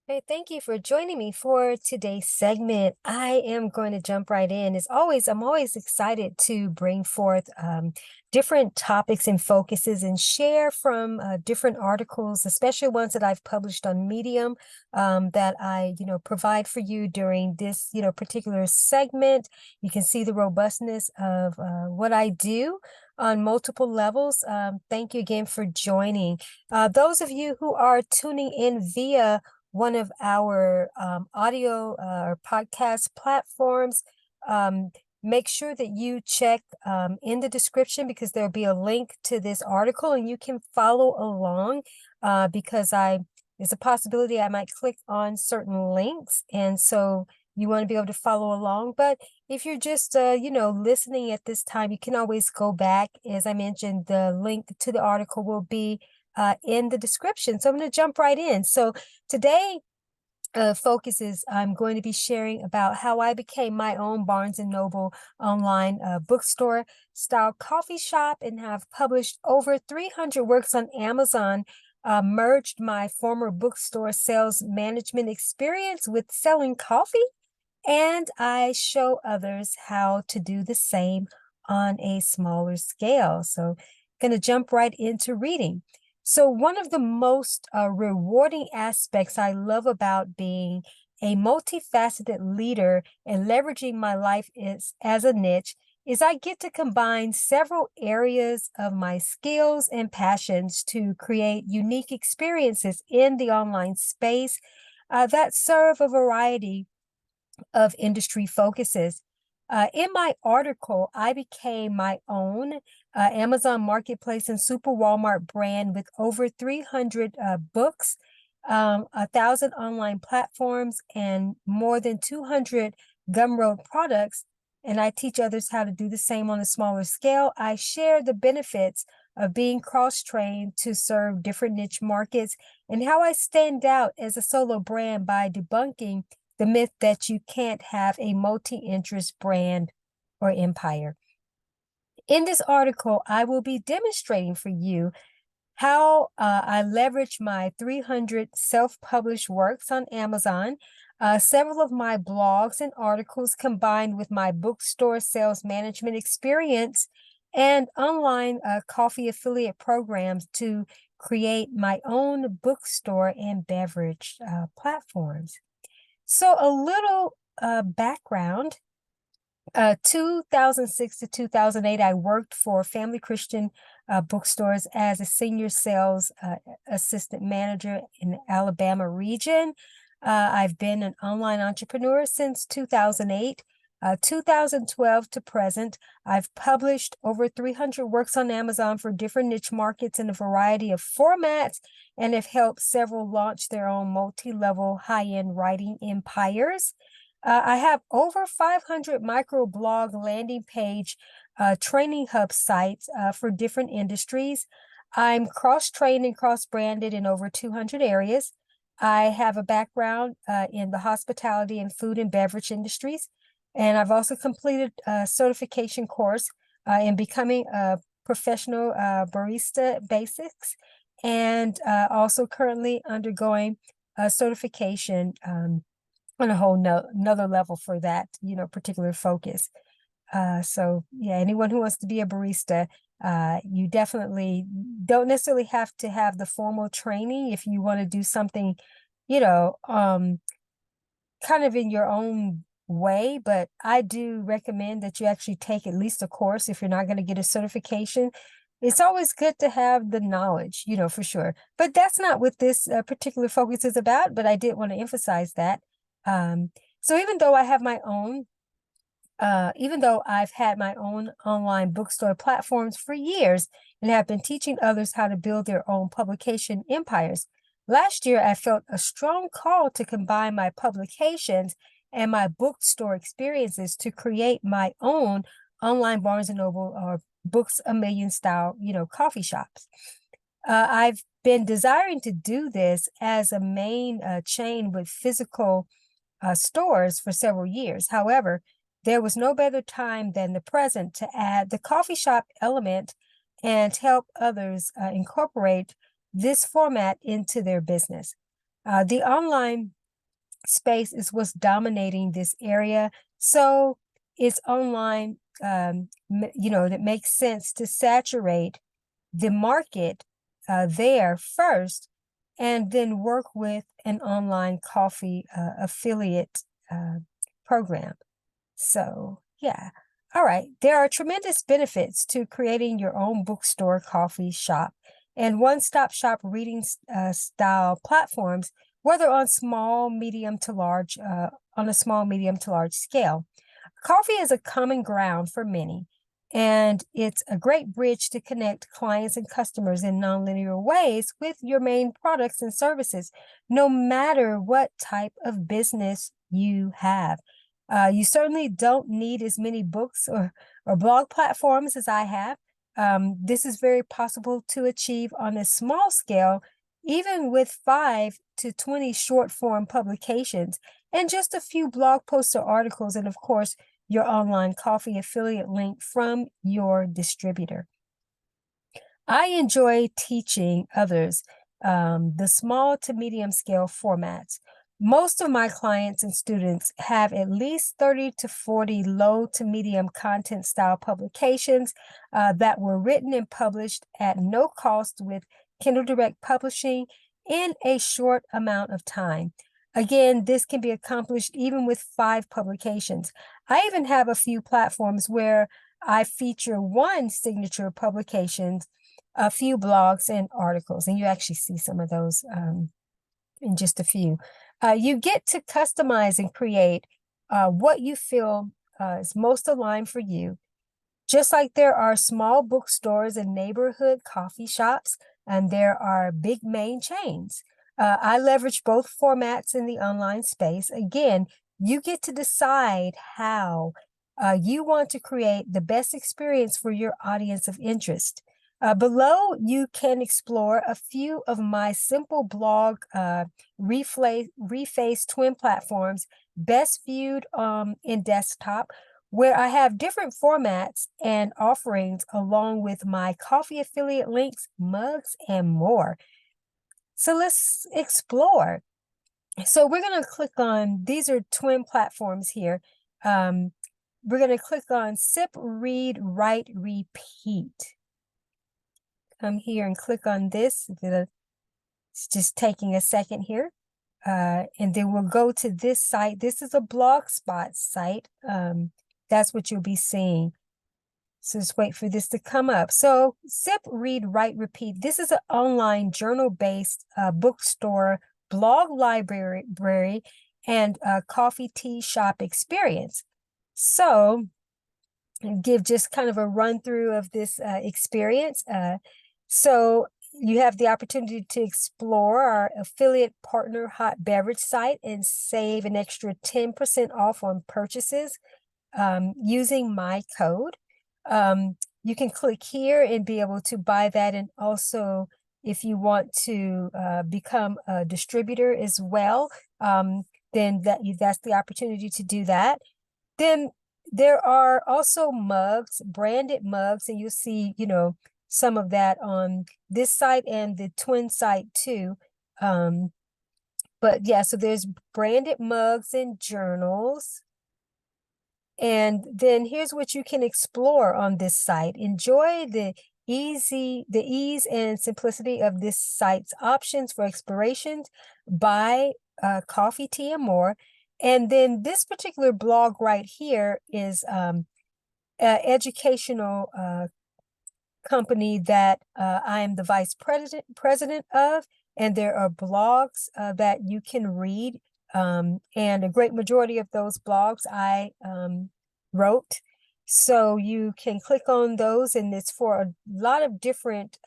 Hey, thank you for joining me for today's segment. I am going to jump right in. As always, I'm always excited to bring forth different topics and focuses and share from different articles, especially ones that I've published on Medium that I, provide for you during this, particular segment. You can see the robustness of what I do on multiple levels. Thank you again for joining. Those of you who are tuning in via one of our audio or podcast platforms, um, make sure that you check in the description because there'll be a link to this article and you can follow along because there's a possibility I might click on certain links. And so you want to be able to follow along. But if you're just, listening at this time, you can always go back. As I mentioned, the link to the article will be in the description. So I'm going to jump right in. So today focuses, I'm going to be sharing about how I became my own Barnes and Noble online bookstore style coffee shop and have published over 300 works on Amazon, merged my former bookstore sales management experience with selling coffee, and I show others how to do the same on a smaller scale. So going to jump right into reading. So one of the most rewarding aspects I love about being a multifaceted leader and leveraging my life as a niche is I get to combine several areas of my skills and passions to create unique experiences in the online space that serve a variety of industry focuses. In my article, I became my own Amazon Marketplace and Super Walmart brand with over 300 books, 1,000 online platforms, and more than 200 Gumroad products. And I teach others how to do the same on a smaller scale. I share the benefits of being cross-trained to serve different niche markets and how I stand out as a solo brand by debunking the myth that you can't have a multi-interest brand or empire. In this article, I will be demonstrating for you how I leverage my 300 self-published works on Amazon, several of my blogs and articles combined with my bookstore sales management experience and online coffee affiliate programs to create my own bookstore and beverage platforms. So a little background. 2006 to 2008, I worked for Family Christian bookstores as a senior sales assistant manager in the Alabama region. I've been an online entrepreneur since 2008. 2012 to present, I've published over 300 works on Amazon for different niche markets in a variety of formats and have helped several launch their own multi-level high-end writing empires. I have over 500 microblog landing page training hub sites for different industries. I'm cross-trained and cross-branded in over 200 areas. I have a background in the hospitality and food and beverage industries. And I've also completed a certification course in becoming a professional barista basics, and also currently undergoing a certification on a whole another level for that, particular focus. So yeah, anyone who wants to be a barista, you definitely don't necessarily have to have the formal training if you want to do something, kind of in your own way, but I do recommend that you actually take at least a course if you're not going to get a certification. It's always good to have the knowledge, for sure. But that's not what this particular focus is about, but I did want to emphasize that. So even though I've had my own online bookstore platforms for years and have been teaching others how to build their own publication empires, last year I felt a strong call to combine my publications and my bookstore experiences to create my own online Barnes and Noble or Books a Million style, coffee shops. I've been desiring to do this as a main chain with physical stores for several years. However, there was no better time than the present to add the coffee shop element and help others incorporate this format into their business. The online space is what's dominating this area. So it's online, that makes sense to saturate the market there first, and then work with an online coffee affiliate program. So, yeah. All right. There are tremendous benefits to creating your own bookstore coffee shop and one-stop shop reading style platforms, whether on a small, medium to large scale. Coffee is a common ground for many, and it's a great bridge to connect clients and customers in nonlinear ways with your main products and services, no matter what type of business you have. You certainly don't need as many books or blog platforms as I have. This is very possible to achieve on a small scale, even with 5 to 20 short form publications and just a few blog posts or articles, and of course, your online coffee affiliate link from your distributor. I enjoy teaching others the small to medium scale formats. Most of my clients and students have at least 30 to 40 low to medium content style publications that were written and published at no cost with Kindle Direct Publishing in a short amount of time. Again, this can be accomplished even with 5 publications. I even have a few platforms where I feature one signature publication, a few blogs and articles, and you actually see some of those in just a few. You get to customize and create what you feel is most aligned for you. Just like there are small bookstores and neighborhood coffee shops, and there are big main chains. I leverage both formats in the online space. Again, you get to decide how you want to create the best experience for your audience of interest. Below, you can explore a few of my simple blog reface twin platforms, best viewed in desktop, where I have different formats and offerings along with my coffee affiliate links, mugs, and more. So let's explore. So we're going to click on, these are twin platforms here. We're going to click on Sip, Read, Write, Repeat. Come here and click on this. It's just taking a second here. And then we'll go to this site. This is a Blogspot site. That's what you'll be seeing. So just wait for this to come up. So Sip, Read, Write, Repeat. This is an online journal-based bookstore, blog library, and coffee tea shop experience. So give just kind of a run through of this experience. So you have the opportunity to explore our affiliate partner hot beverage site and save an extra 10% off on purchases using my code. You can click here and be able to buy that. And also, if you want to become a distributor as well, then that's the opportunity to do that. Then there are also mugs, branded mugs, and you'll see, some of that on this site and the twin site too. But yeah, so there's branded mugs and journals. And then here's what you can explore on this site. Enjoy the ease and simplicity of this site's options for explorations, buy coffee, tea, and more. And then this particular blog right here is educational company that I am the vice president of, and there are blogs that you can read, and a great majority of those blogs I wrote. So you can click on those, and it's for a lot of different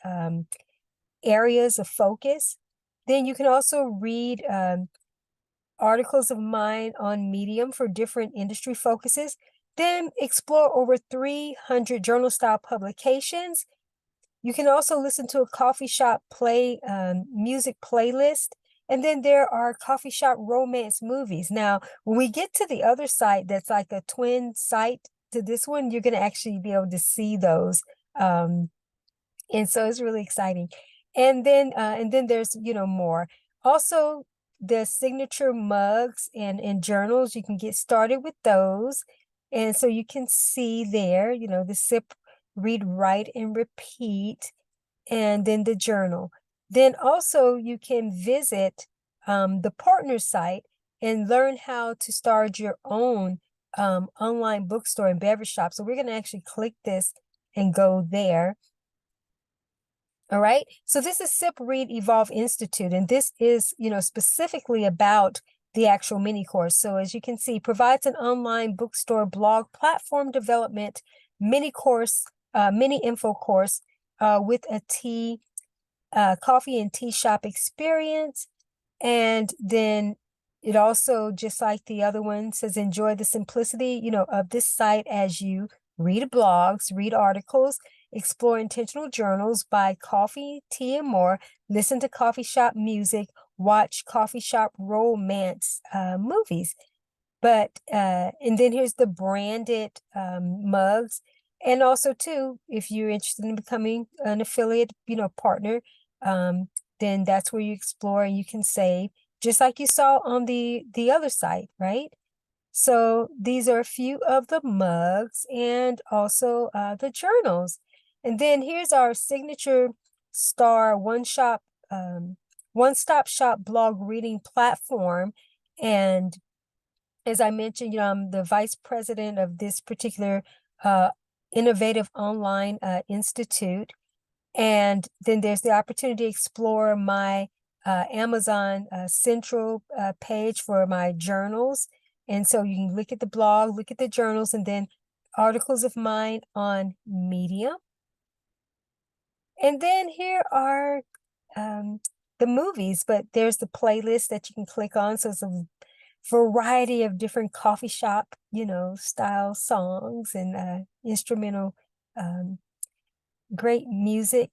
areas of focus. Then you can also read articles of mine on Medium for different industry focuses. Then explore over 300 journal style publications. You can also listen to a coffee shop music playlist. And then there are coffee shop romance movies. Now, when we get to the other site that's like a twin site to this one, you're going to actually be able to see those. And so it's really exciting. And then there's, more. Also, the signature mugs and journals. You can get started with those. And so you can see there, the sip, read, write, and repeat, and then the journal. Then also you can visit the partner site and learn how to start your own online bookstore and beverage shop. So we're going to actually click this and go there. All right. So this is Sip, Read, Evolve Institute, and this is, specifically about the actual mini course. So as you can see, provides an online bookstore blog platform development mini course, mini info course with a coffee and tea shop experience. And then it also, just like the other one, says enjoy the simplicity, of this site as you read blogs, read articles, explore intentional journals, buy coffee, tea, and more, listen to coffee shop music, watch coffee shop romance movies. But and then here's the branded mugs. And also too, if you're interested in becoming an affiliate, partner, then that's where you explore and you can save, just like you saw on the other site, right? So these are a few of the mugs and also the journals. And then here's our signature star one-stop shop blog reading platform. And as I mentioned, I'm the vice president of this particular innovative online institute. And then there's the opportunity to explore my Amazon Central page for my journals. And so you can look at the blog, look at the journals, and then articles of mine on Medium. And then here are the movies, but there's the playlist that you can click on. So it's a variety of different coffee shop, style songs and instrumental great music.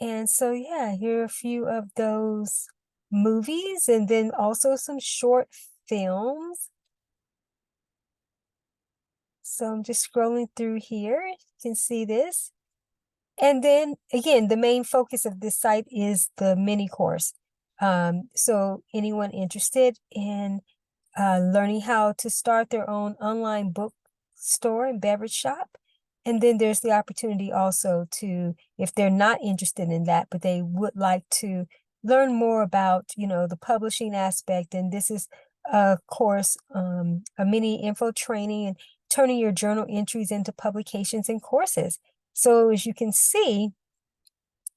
And so, yeah, here are a few of those movies and then also some short films. So I'm just scrolling through here. You can see this. And then again, the main focus of this site is the mini course. So anyone interested in learning how to start their own online bookstore and beverage shop. And then there's the opportunity also to, if they're not interested in that, but they would like to learn more about, the publishing aspect. And this is a course, a mini info training and turning your journal entries into publications and courses. So as you can see,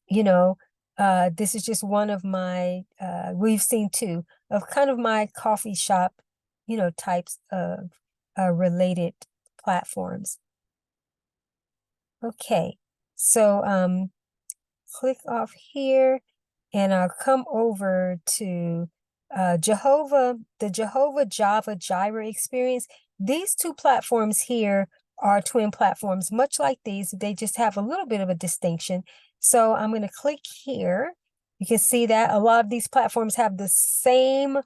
this is just one of my, we've seen two of kind of my coffee shop, types of related platforms. Okay, so click off here and I'll come over to the Jehovah Java Jira experience. These two platforms here are twin platforms, much like these. They just have a little bit of a distinction. So I'm going to click here. You can see that a lot of these platforms have the same,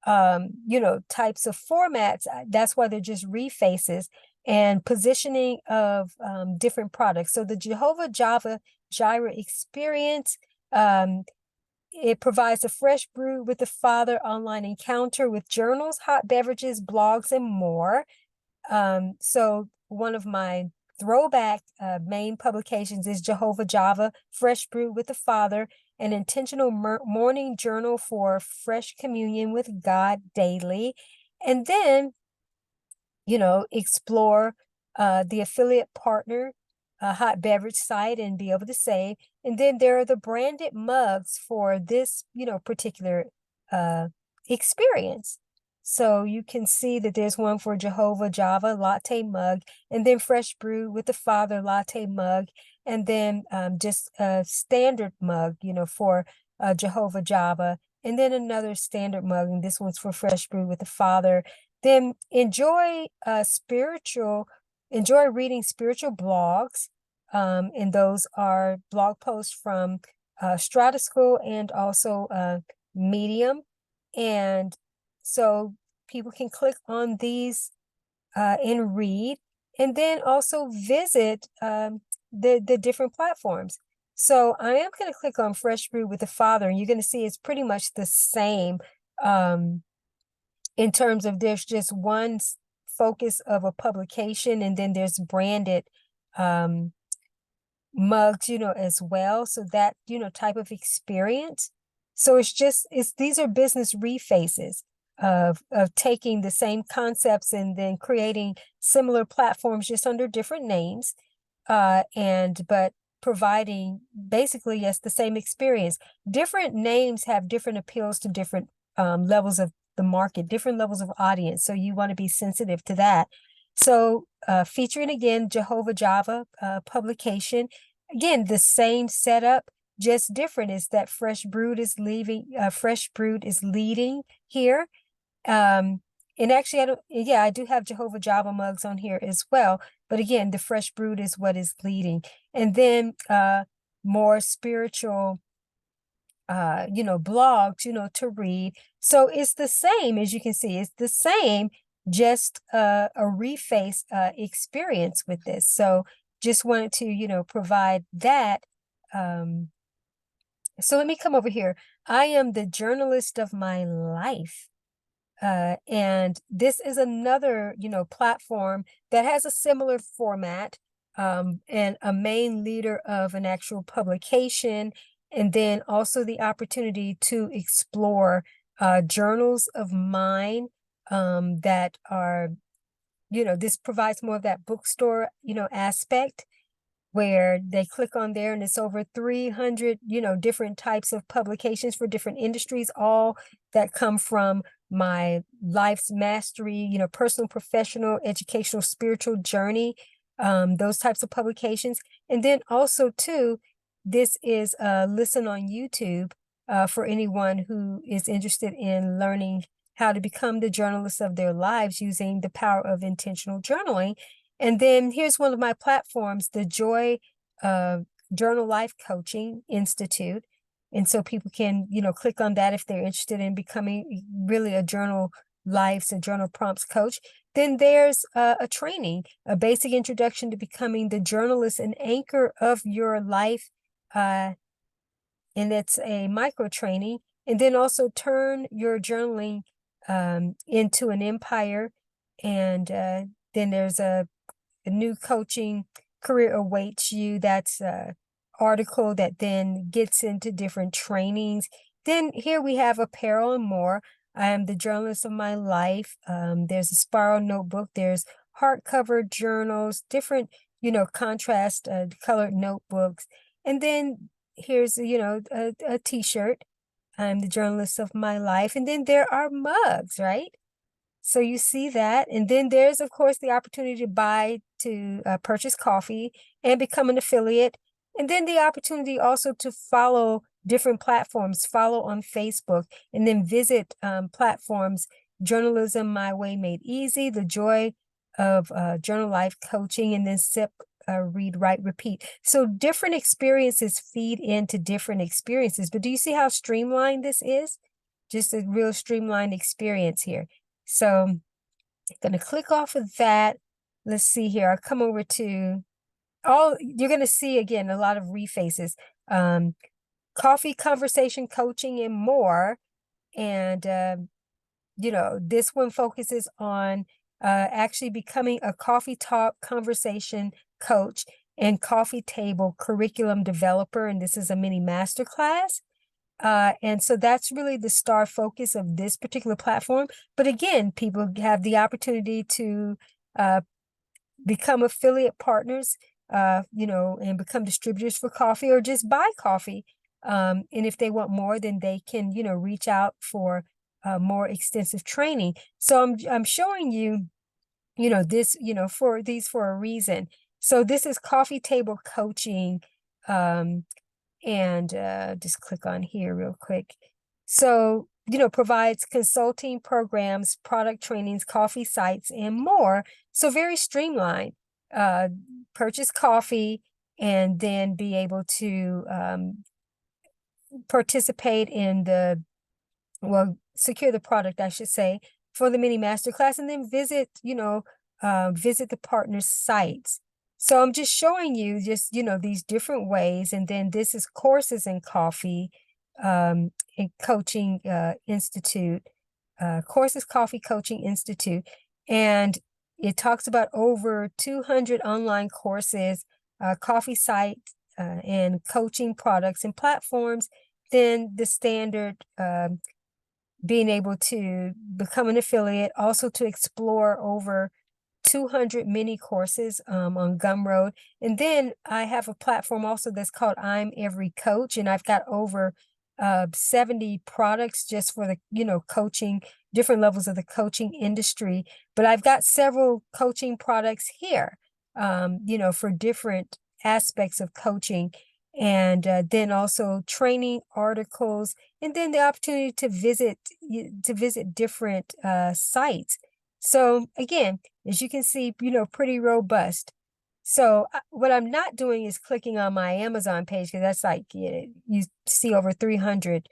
types of formats. That's why they're just refaces and positioning of different products. So the Jehovah Java Jira experience, it provides a fresh brew with the Father online encounter with journals, hot beverages, blogs, and more. So one of my throwback main publications is Jehovah Java Fresh Brew with the Father, an intentional morning journal for fresh communion with God daily. And then, explore the affiliate partner hot beverage site and be able to save. And then there are the branded mugs for this, particular experience. So you can see that there's one for Jehovah Java latte mug, and then Fresh Brew with the Father latte mug, and then just a standard mug, for Jehovah Java, and then another standard mug, and this one's for Fresh Brew with the Father. Then enjoy reading spiritual blogs, and those are blog posts from Strata School and also Medium. And so people can click on these and read, and then also visit the different platforms. So I am going to click on Fresh Brew with the Father, and you're going to see it's pretty much the same in terms of there's just one focus of a publication, and then there's branded mugs, as well. So that, type of experience. So these are business refaces of taking the same concepts and then creating similar platforms just under different names, but providing basically, yes, the same experience. Different names have different appeals to different levels of the market, different levels of audience. So you want to be sensitive to that. So featuring again, Jehovah Java publication. Again, the same setup, just different is that Fresh Brewed is leading here. And actually, I do have Jehovah Java mugs on here as well. But again, the Fresh Brewed is what is leading. And then more spiritual blogs, to read. So it's the same, as you can see, it's the same, just a reface experience with this. So just wanted to, provide that. So let me come over here. I am the journalist of my life. And this is another, platform that has a similar format, and a main leader of an actual publication, and then also the opportunity to explore journals of mine that are, this provides more of that bookstore, aspect, where they click on there and it's over 300, different types of publications for different industries, all that come from my life's mastery, personal, professional, educational, spiritual journey, those types of publications. And then also too, this is listen on YouTube for anyone who is interested in learning how to become the journalist of their lives using the power of intentional journaling. And then here's one of my platforms, the Joy Journal Life Coaching Institute. And so people can, click on that if they're interested in becoming really a journal prompts coach. Then there's a training, a basic introduction to becoming the journalist and anchor of your life. And it's a micro training. And then also turn your journaling into an empire. And then there's a new coaching career awaits you. That's a article that then gets into different trainings. Then here we have apparel and more. I am the journalist of my life. There's a spiral notebook. There's hardcover journals, different, contrast colored notebooks. And then here's, a t-shirt. I'm the journalist of my life. And then there are mugs, right? So you see that. And then there's, of course, the opportunity to purchase coffee and become an affiliate. And then the opportunity also to follow different platforms, follow on Facebook, and then visit platforms, Journalism My Way Made Easy, The Joy of Journal Life Coaching, and then SIP, Read, Write, Repeat. So different experiences feed into different experiences. But do you see how streamlined this is? Just a real streamlined experience here. So I'm going to click off of that. Let's see here. I'll come over to you're going to see again, a lot of refaces, coffee, conversation, coaching, and more. And, this one focuses on actually becoming a coffee talk conversation coach and coffee table curriculum developer. And this is a mini masterclass. And so that's really the star focus of this particular platform. But again, people have the opportunity to become affiliate partners, and become distributors for coffee, or just buy coffee. And if they want more, then they can, reach out for more extensive training. So I'm showing you, this, for a reason. So this is coffee table coaching. And just click on here real quick. So, provides consulting programs, product trainings, coffee sites, and more. So very streamlined. Purchase coffee and then be able to participate in secure the product, I should say, for the mini masterclass, and then visit the partner's sites. So I'm just showing you these different ways. And then this is courses in coffee. a coaching institute, Courses Coffee Coaching Institute, and it talks about over 200 online courses, coffee sites, and coaching products and platforms. Then the standard, being able to become an affiliate, also to explore over 200 mini courses on Gumroad. And then I have a platform also that's called I'm Every Coach, and I've got over 70 products just for the, coaching, different levels of the coaching industry. But I've got several coaching products here, for different aspects of coaching. And then also training articles, and then the opportunity to visit different sites. So again, as you can see, pretty robust. So what I'm not doing is clicking on my Amazon page, because that's like, you see over 300,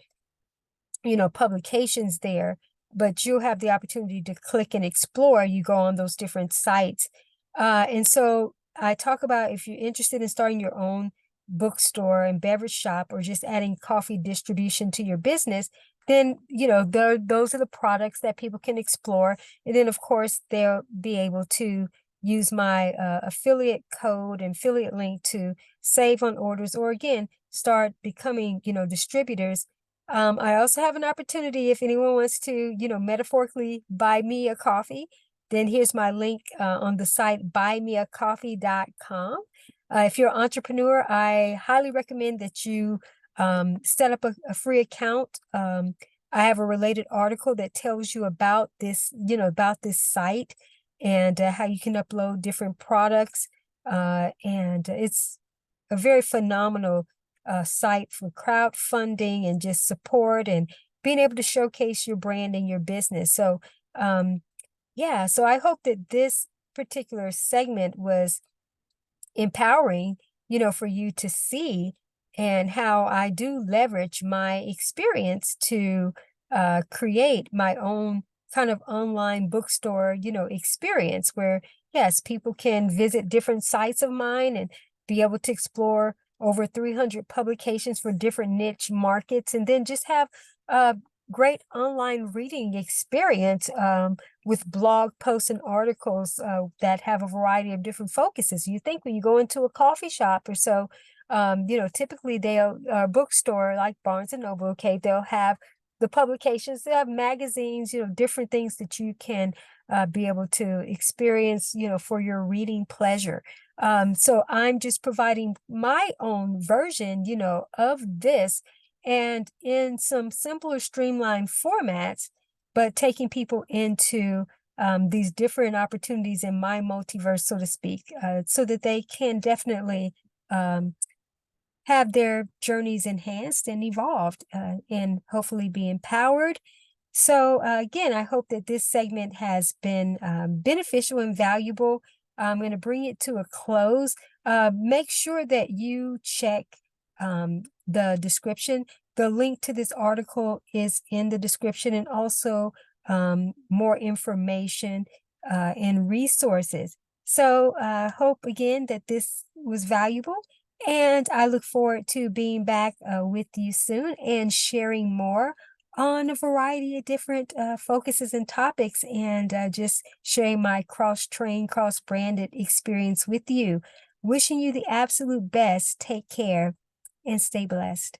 publications there, but you'll have the opportunity to click and explore. You go on those different sites. And so I talk about, if you're interested in starting your own bookstore and beverage shop, or just adding coffee distribution to your business, then, those are the products that people can explore. And then, of course, they'll be able to use my affiliate code and affiliate link to save on orders, or again, start becoming, distributors. I also have an opportunity, if anyone wants to, metaphorically buy me a coffee, then here's my link on the site, buymeacoffee.com. If you're an entrepreneur, I highly recommend that you set up a free account. I have a related article that tells you about this, about this site, and how you can upload different products. And it's a very phenomenal site for crowdfunding and just support and being able to showcase your brand and your business. So, yeah, so I hope that this particular segment was empowering, for you to see, and how I do leverage my experience to create my own kind of online bookstore, experience where, yes, people can visit different sites of mine and be able to explore over 300 publications for different niche markets, and then just have a great online reading experience with blog posts and articles that have a variety of different focuses. You think when you go into a coffee shop or so, typically they'll, bookstore like Barnes and Noble, okay, they'll have the publications, they have magazines, different things that you can be able to experience, for your reading pleasure. So I'm just providing my own version, of this, and in some simpler, streamlined formats, but taking people into these different opportunities in my multiverse, so to speak, so that they can definitely have their journeys enhanced and evolved, and hopefully be empowered. So again, I hope that this segment has been beneficial and valuable. I'm going to bring it to a close. Make sure that you check the description. The link to this article is in the description, and also more information and resources. So hope again that this was valuable, and I look forward to being back with you soon and sharing more on a variety of different focuses and topics, and just sharing my cross-trained, cross-branded experience with you. Wishing you the absolute best. Take care and stay blessed.